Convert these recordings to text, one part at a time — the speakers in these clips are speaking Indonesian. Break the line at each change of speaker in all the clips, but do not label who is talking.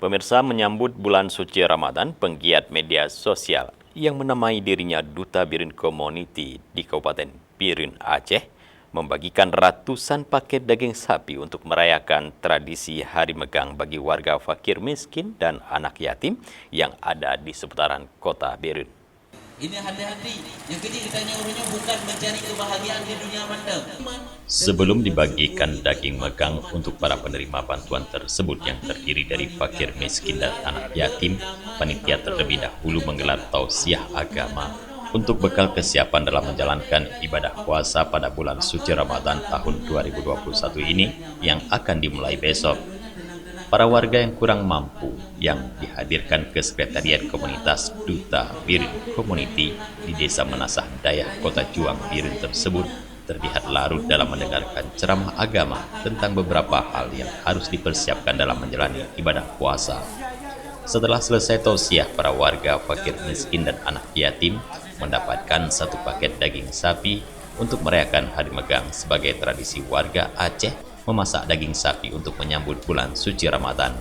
Pemirsa, menyambut bulan suci Ramadan, penggiat media sosial yang menamai dirinya Duta Birin Community di Kabupaten Birin, Aceh, membagikan ratusan paket daging sapi untuk merayakan tradisi Hari Megang bagi warga fakir miskin dan anak yatim yang ada di seputaran kota Birin.
Ini hati-hati, yang kita nyuruhnya bukan mencari kebahagiaan di dunia mata.
Sebelum dibagikan daging megang untuk para penerima bantuan tersebut yang terdiri dari fakir miskin dan anak yatim, panitia terlebih dahulu menggelar tausiah agama untuk bekal kesiapan dalam menjalankan ibadah puasa pada bulan suci Ramadan tahun 2021 ini yang akan dimulai besok. Para warga yang kurang mampu yang dihadirkan ke Sekretariat Komunitas Duta Birin Community di Desa Menasah Dayah, Kota Juang, Birin tersebut terlihat larut dalam mendengarkan ceramah agama tentang beberapa hal yang harus dipersiapkan dalam menjalani ibadah puasa. Setelah selesai tausiah, para warga fakir miskin dan anak yatim mendapatkan satu paket daging sapi untuk merayakan Hari Megang sebagai tradisi warga Aceh memasak daging sapi untuk menyambut bulan suci Ramadan.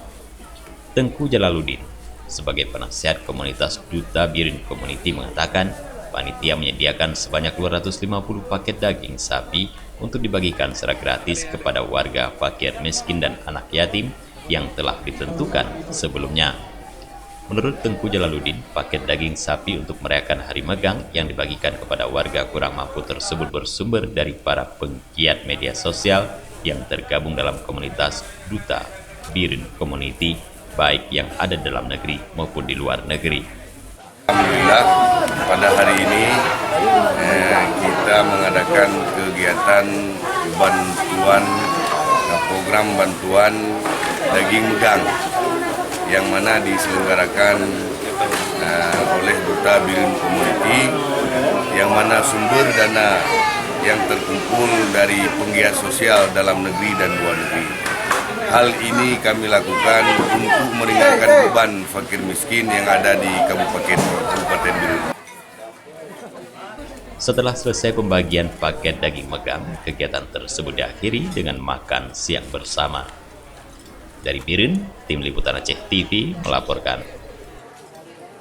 Tengku Jalaluddin, sebagai penasihat komunitas Duta Birin Community, mengatakan panitia menyediakan sebanyak 250 paket daging sapi untuk dibagikan secara gratis kepada warga fakir miskin dan anak yatim yang telah ditentukan sebelumnya. Menurut Tengku Jalaluddin, paket daging sapi untuk merayakan Hari Megang yang dibagikan kepada warga kurang mampu tersebut bersumber dari para penggiat media sosial yang tergabung dalam komunitas Duta Birin Community, baik yang ada dalam negeri maupun di luar negeri.
Alhamdulillah, pada hari ini kita mengadakan kegiatan bantuan, program bantuan daging megang yang mana diselenggarakan oleh Duta Birin Community, yang mana sumber dana yang terkumpul dari penggiat sosial dalam negeri dan luar negeri. Hal ini kami lakukan untuk meringankan beban fakir miskin yang ada di Kabupaten Birin.
Setelah selesai pembagian paket daging megang, kegiatan tersebut diakhiri dengan makan siang bersama. Dari Birin, Tim Liputan Aceh TV melaporkan.